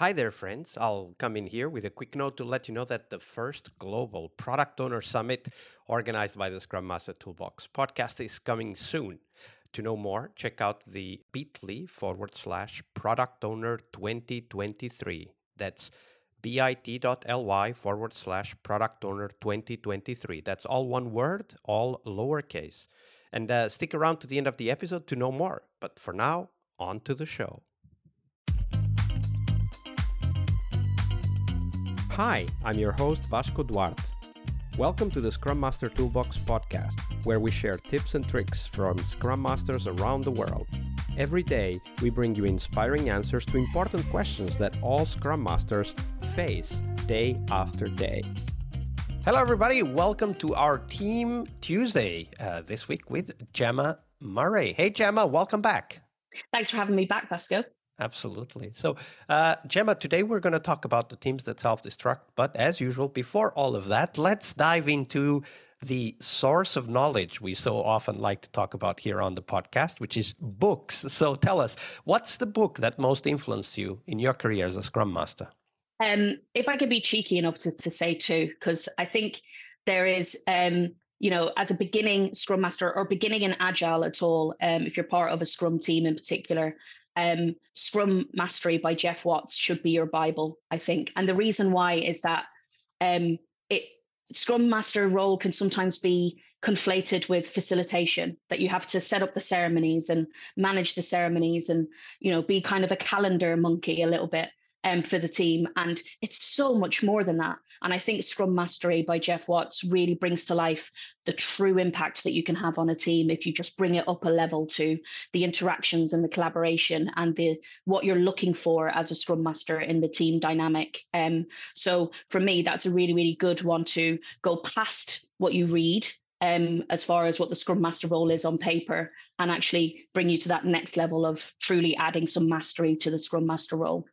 Hi there, friends. I'll come in here with a quick note to let you know that the first global Product Owner Summit organized by the Scrum Master Toolbox podcast is coming soon. To know more, check out the bit.ly/Product Owner 2023. That's bit.ly/Product Owner 2023. That's all one word, all lowercase. And stick around to the end of the episode to know more. But for now, on to the show. Hi, I'm your host Vasco Duarte. Welcome to the Scrum Master Toolbox podcast, where we share tips and tricks from Scrum Masters around the world. Every day, we bring you inspiring answers to important questions that all Scrum Masters face day after day. Hello, everybody. Welcome to our Team Tuesday this week with Gemma Murray. Hey, Gemma, welcome back. Thanks for having me back, Vasco. Absolutely. So, Gemma, today we're going to talk about the teams that self-destruct. But as usual, before all of that, let's dive into the source of knowledge we so often like to talk about here on the podcast, which is books. So tell us, what's the book that most influenced you in your career as a Scrum Master? If I could be cheeky enough to say two, because I think there is, as a beginning Scrum Master or beginning in Agile at all, if you're part of a Scrum team in particular, Scrum Mastery by Jeff Watts should be your Bible, I think. And the reason why is that Scrum Master role can sometimes be conflated with facilitation, that you have to set up the ceremonies and manage the ceremonies and, be kind of a calendar monkey a little bit. For the team. And it's so much more than that. And I think Scrum Mastery by Jeff Watts really brings to life the true impact that you can have on a team if you just bring it up a level to the interactions and the collaboration and what you're looking for as a Scrum Master in the team dynamic. So for me, that's a really, really good one to go past what you read as far as what the Scrum Master role is on paper and actually bring you to that next level of truly adding some mastery to the Scrum Master role.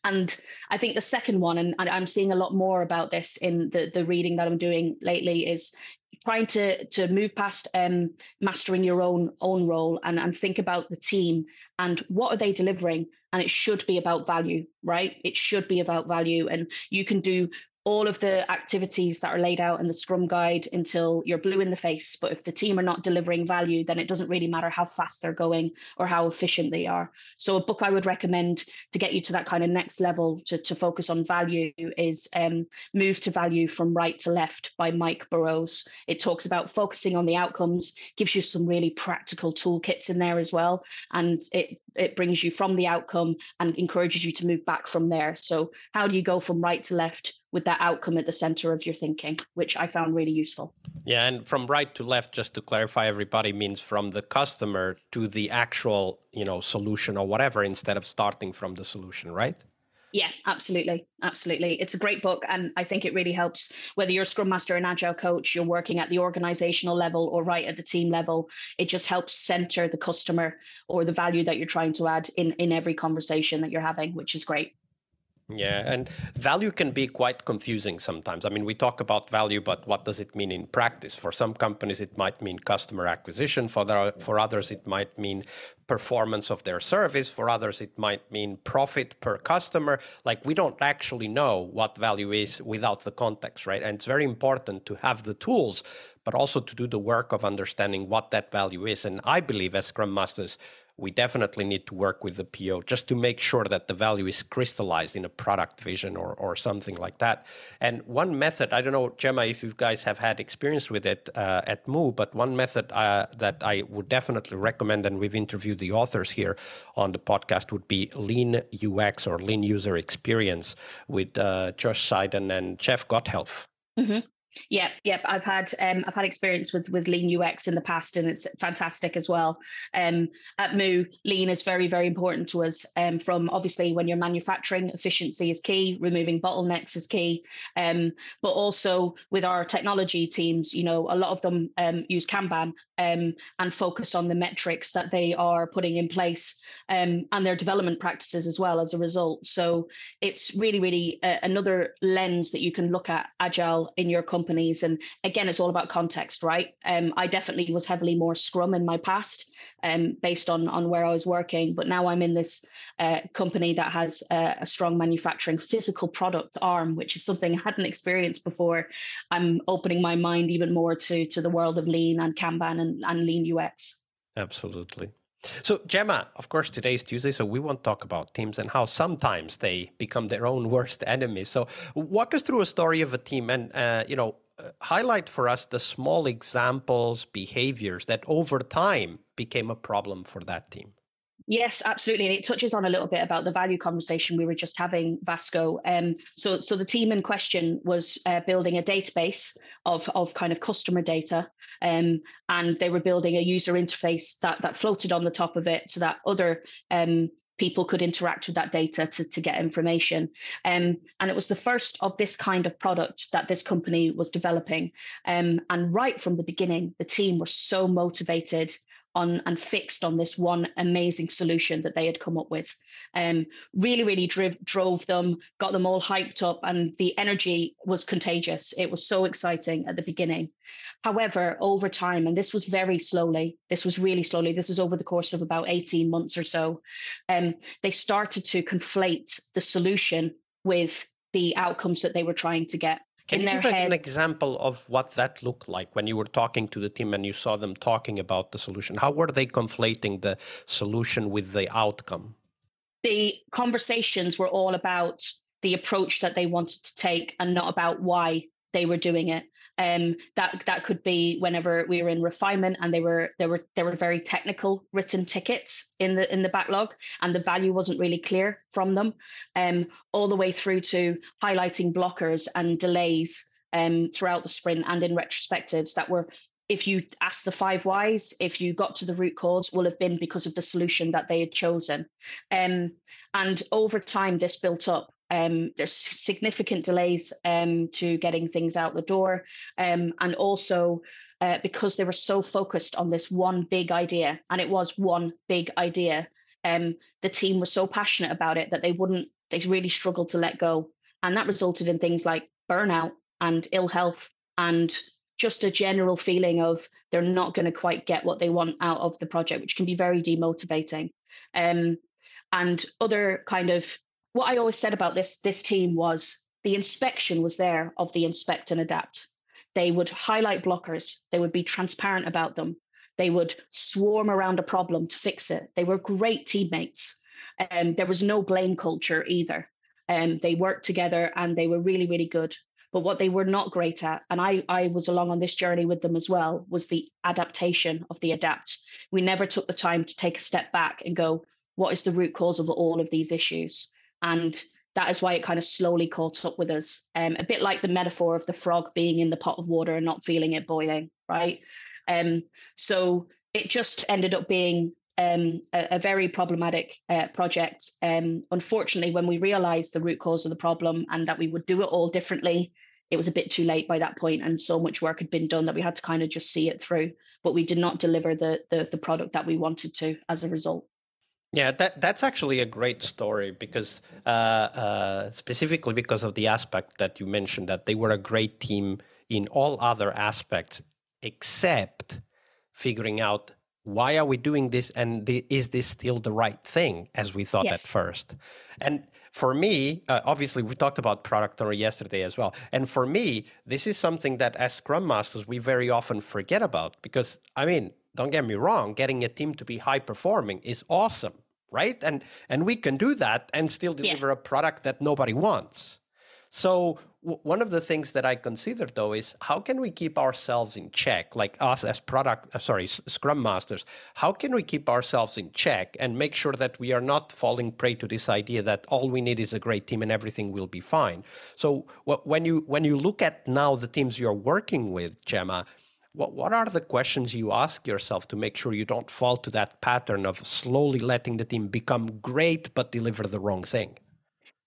And I think the second one, and I'm seeing a lot more about this in the reading that I'm doing lately, is trying to move past mastering your own role and think about the team and what are they delivering. And it should be about value, right? It should be about value. And you can do all of the activities that are laid out in the Scrum Guide until you're blue in the face. But if the team are not delivering value, then it doesn't really matter how fast they're going or how efficient they are. So a book I would recommend to get you to that kind of next level to focus on value is Move to Value from Right to Left by Mike Burrows. It talks about focusing on the outcomes, gives you some really practical toolkits in there as well. And it brings you from the outcome and encourages you to move back from there. So how do you go from right to left with that outcome at the center of your thinking, which I found really useful. Yeah, and from right to left, just to clarify, everybody means from the customer to the actual, solution or whatever, instead of starting from the solution, right? Yeah, absolutely. Absolutely. It's a great book. And I think it really helps whether you're a Scrum Master, an Agile Coach, you're working at the organizational level or right at the team level. It just helps center the customer or the value that you're trying to add in every conversation that you're having, which is great. Yeah, and value can be quite confusing sometimes. I mean, we talk about value, but what does it mean in practice? For some companies, it might mean customer acquisition. For others, it might mean performance of their service. For others, it might mean profit per customer. Like, we don't actually know what value is without the context, right? And it's very important to have the tools, but also to do the work of understanding what that value is. And I believe as Scrum Masters, we definitely need to work with the PO just to make sure that the value is crystallized in a product vision or something like that. And one method, I don't know, Gemma, if you guys have had experience with it at Moo, but one method that I would definitely recommend, and we've interviewed the authors here on the podcast, would be Lean UX or Lean User Experience with Josh Seiden and Jeff Gotthelf. Mm-hmm. Yeah. I've had experience with Lean UX in the past, and it's fantastic as well. At Moo, Lean is very, very important to us. From obviously when you're manufacturing, efficiency is key, removing bottlenecks is key. But also with our technology teams, a lot of them use Kanban and focus on the metrics that they are putting in place and their development practices as well as a result. So it's really, really another lens that you can look at Agile in your companies. And again, it's all about context, right? I definitely was heavily more Scrum in my past, based on where I was working, but now I'm in this company that has a strong manufacturing physical product arm, which is something I hadn't experienced before. I'm opening my mind even more to the world of lean and Kanban and lean UX. Absolutely. So, Gemma, of course, today is Tuesday, so we won't talk about teams and how sometimes they become their own worst enemies. So, walk us through a story of a team and, highlight for us the small examples, behaviors that over time became a problem for that team. Yes, absolutely. And it touches on a little bit about the value conversation we were just having, Vasco. So the team in question was building a database of kind of customer data, and they were building a user interface that floated on the top of it so that other people could interact with that data to get information. And it was the first of this kind of product that this company was developing. And right from the beginning, the team were so motivated on and fixed on this one amazing solution that they had come up with. Really drove them, got them all hyped up, and the energy was contagious. It was so exciting at the beginning. However, over time, and this was very slowly, this was really slowly, this was over the course of about 18 months or so, they started to conflate the solution with the outcomes that they were trying to get. Can you give an example of what that looked like when you were talking to the team and you saw them talking about the solution? How were they conflating the solution with the outcome? The conversations were all about the approach that they wanted to take and not about why they were doing it. That could be whenever we were in refinement and there were very technical written tickets in the backlog and the value wasn't really clear from them, all the way through to highlighting blockers and delays throughout the sprint and in retrospectives that were, if you ask the 5 whys, if you got to the root cause, will have been because of the solution that they had chosen. And over time, this built up. There's significant delays to getting things out the door. And also because they were so focused on this one big idea, and it was one big idea, the team was so passionate about it that they really struggled to let go. And that resulted in things like burnout and ill health and just a general feeling of they're not going to quite get what they want out of the project, which can be very demotivating. And other kind of, what I always said about this team was the inspection was there of the inspect and adapt. They would highlight blockers. They would be transparent about them. They would swarm around a problem to fix it. They were great teammates. There was no blame culture either. They worked together and they were really, really good. But what they were not great at, and I was along on this journey with them as well, was the adaptation of the adapt. We never took the time to take a step back and go, what is the root cause of all of these issues? And that is why it kind of slowly caught up with us. A bit like the metaphor of the frog being in the pot of water and not feeling it boiling, right? So it just ended up being a very problematic project. Unfortunately, when we realized the root cause of the problem and that we would do it all differently, it was a bit too late by that point, and so much work had been done that we had to kind of just see it through. But we did not deliver the product that we wanted to as a result. Yeah, that's actually a great story because specifically because of the aspect that you mentioned, that they were a great team in all other aspects except figuring out why are we doing this and is this still the right thing as we thought at first. And for me, obviously we talked about product owner yesterday as well. And for me, this is something that as Scrum Masters, we very often forget about because, I mean, don't get me wrong, getting a team to be high performing is awesome, right? And we can do that and still deliver a product that nobody wants. So one of the things that I consider, though, is how can we keep ourselves in check, like us as Scrum Masters, how can we keep ourselves in check and make sure that we are not falling prey to this idea that all we need is a great team and everything will be fine? So when you look at now the teams you're working with, Gemma, what are the questions you ask yourself to make sure you don't fall to that pattern of slowly letting the team become great but deliver the wrong thing?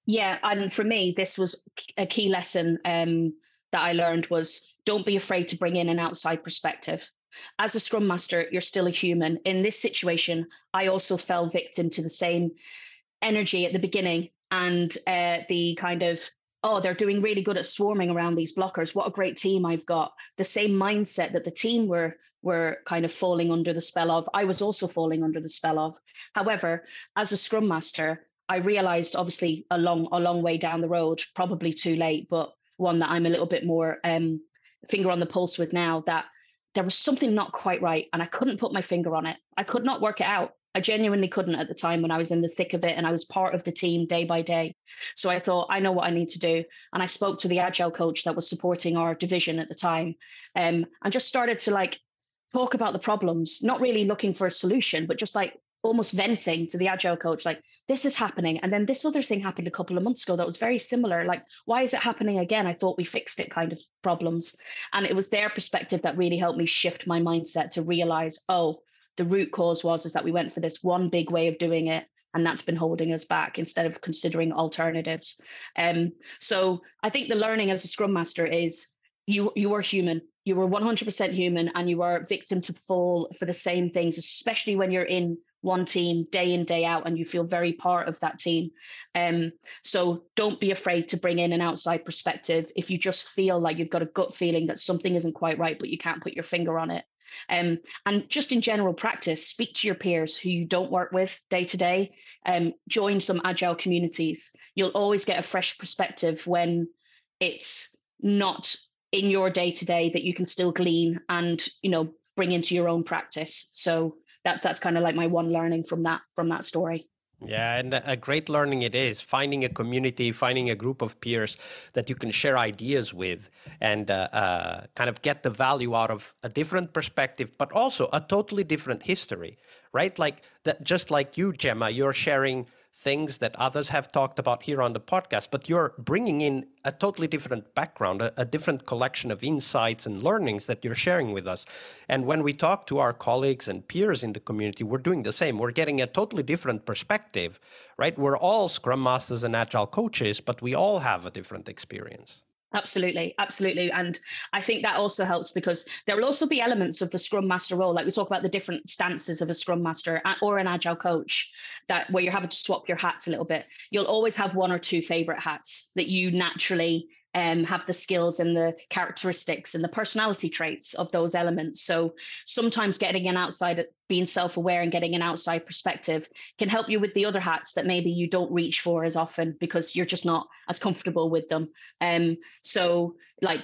Yeah, and for me, this was a key lesson that I learned was don't be afraid to bring in an outside perspective. As a Scrum Master, you're still a human. In this situation, I also fell victim to the same energy at the beginning, and the kind of, oh, they're doing really good at swarming around these blockers. What a great team I've got. The same mindset that the team were kind of falling under the spell of, I was also falling under the spell of. However, as a Scrum Master, I realized, obviously a long way down the road, probably too late, but one that I'm a little bit more finger on the pulse with now, that there was something not quite right, and I couldn't put my finger on it. I could not work it out. I genuinely couldn't at the time when I was in the thick of it and I was part of the team day by day. So I thought, I know what I need to do. And I spoke to the Agile coach that was supporting our division at the time, and just started to like talk about the problems, not really looking for a solution, but just like almost venting to the Agile coach, like, this is happening. And then this other thing happened a couple of months ago that was very similar. Like, why is it happening again? I thought we fixed it, kind of problems. And it was their perspective that really helped me shift my mindset to realize, oh, the root cause is that we went for this one big way of doing it, and that's been holding us back instead of considering alternatives. So I think the learning as a Scrum Master is you are human. You were 100% human, and you are victim to fall for the same things, especially when you're in one team day in, day out, and you feel very part of that team. So don't be afraid to bring in an outside perspective if you just feel like you've got a gut feeling that something isn't quite right, but you can't put your finger on it. And just in general practice, speak to your peers who you don't work with day to day. Join some Agile communities. You'll always get a fresh perspective when it's not in your day to day that you can still glean and, bring into your own practice. So that's kind of like my one learning from that story. Yeah, and a great learning it is, finding a community, finding a group of peers that you can share ideas with and kind of get the value out of a different perspective, but also a totally different history, right? Like that, just like you, Gemma, you're sharing things that others have talked about here on the podcast, but you're bringing in a totally different background, a different collection of insights and learnings that you're sharing with us. And when we talk to our colleagues and peers in the community, we're doing the same. We're getting a totally different perspective, right? We're all Scrum Masters and Agile coaches, but we all have a different experience. Absolutely. And I think that also helps because there will also be elements of the Scrum Master role, like we talk about the different stances of a Scrum Master or an Agile coach, that where you're having to swap your hats a little bit. You'll always have one or two favorite hats that you naturally have the skills and the characteristics and the personality traits of those elements. So sometimes getting an outside, being self-aware and getting an outside perspective can help you with the other hats that maybe you don't reach for as often because you're just not as comfortable with them. So like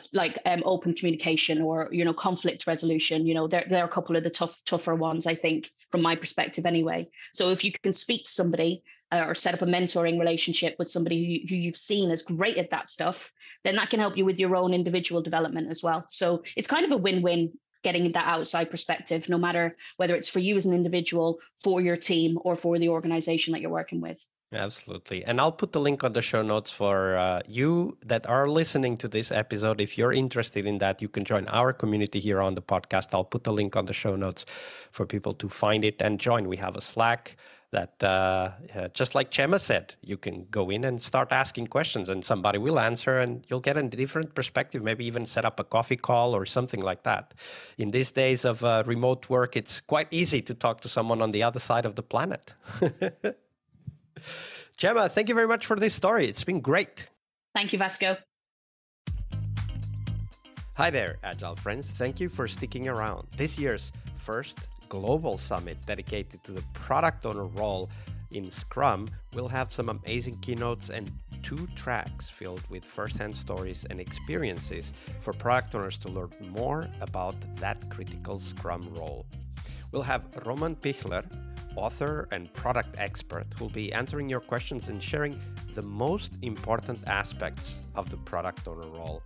open communication or, conflict resolution, they're a couple of the tougher ones, I think, from my perspective anyway. So if you can speak to somebody or set up a mentoring relationship with somebody who you've seen is great at that stuff, then that can help you with your own individual development as well. So it's kind of a win-win getting that outside perspective, no matter whether it's for you as an individual, for your team, or for the organization that you're working with. Absolutely. And I'll put the link on the show notes for you that are listening to this episode. If you're interested in that, you can join our community here on the podcast. I'll put the link on the show notes for people to find it and join. We have a Slack that, just like Gemma said, you can go in and start asking questions and somebody will answer and you'll get a different perspective, maybe even set up a coffee call or something like that. In these days of remote work, it's quite easy to talk to someone on the other side of the planet. Gemma, thank you very much for this story. It's been great. Thank you, Vasco. Hi there, Agile friends. Thank you for sticking around. This year's first global summit dedicated to the product owner role in Scrum will have some amazing keynotes and 2 tracks filled with first-hand stories and experiences for product owners to learn more about that critical Scrum role. We'll have Roman Pichler, author and product expert, who will be answering your questions and sharing the most important aspects of the product owner role.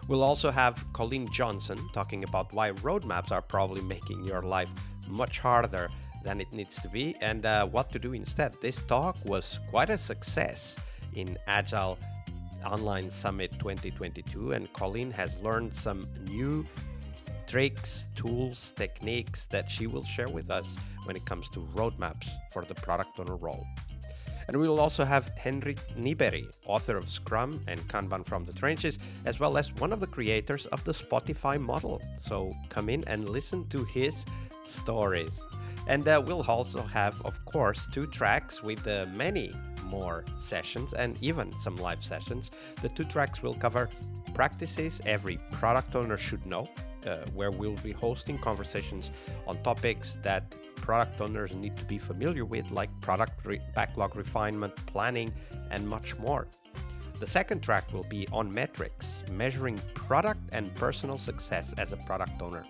We'll also have Colleen Johnson talking about why roadmaps are probably making your life much harder than it needs to be and what to do instead. This talk was quite a success in Agile Online Summit 2022, and Colleen has learned some new tricks, tools, techniques that she will share with us when it comes to roadmaps for the product owner role. And we will also have Henrik Nyberg, author of Scrum and Kanban from the Trenches, as well as one of the creators of the Spotify model. So come in and listen to his stories. And we'll also have, of course, 2 tracks with many more sessions and even some live sessions. The 2 tracks will cover practices every product owner should know, where we'll be hosting conversations on topics that product owners need to be familiar with, like backlog refinement, planning, and much more. The second track will be on metrics, measuring product and personal success as a product owner.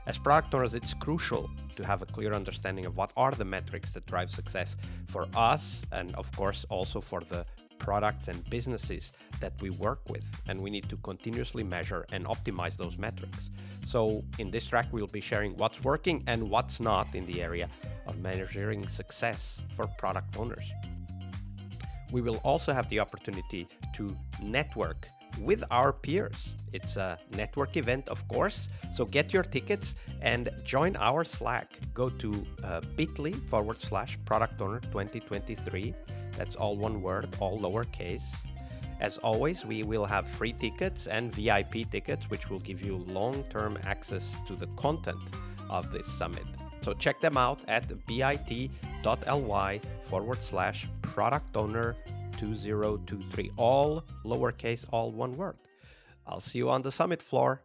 As product owners, it's crucial to have a clear understanding of what are the metrics that drive success for us, and of course also for the products and businesses that we work with. And we need to continuously measure and optimize those metrics. So in this track, we'll be sharing what's working and what's not in the area of measuring success for product owners. We will also have the opportunity to network with our peers. It's a network event, of course, so get your tickets and join our Slack. Go to bit.ly/product owner 2023. That's all one word, all lowercase. As always, we will have free tickets and VIP tickets, which will give you long-term access to the content of this summit. So check them out at bit.ly/product owner 2023. All lowercase, all one word. I'll see you on the summit floor.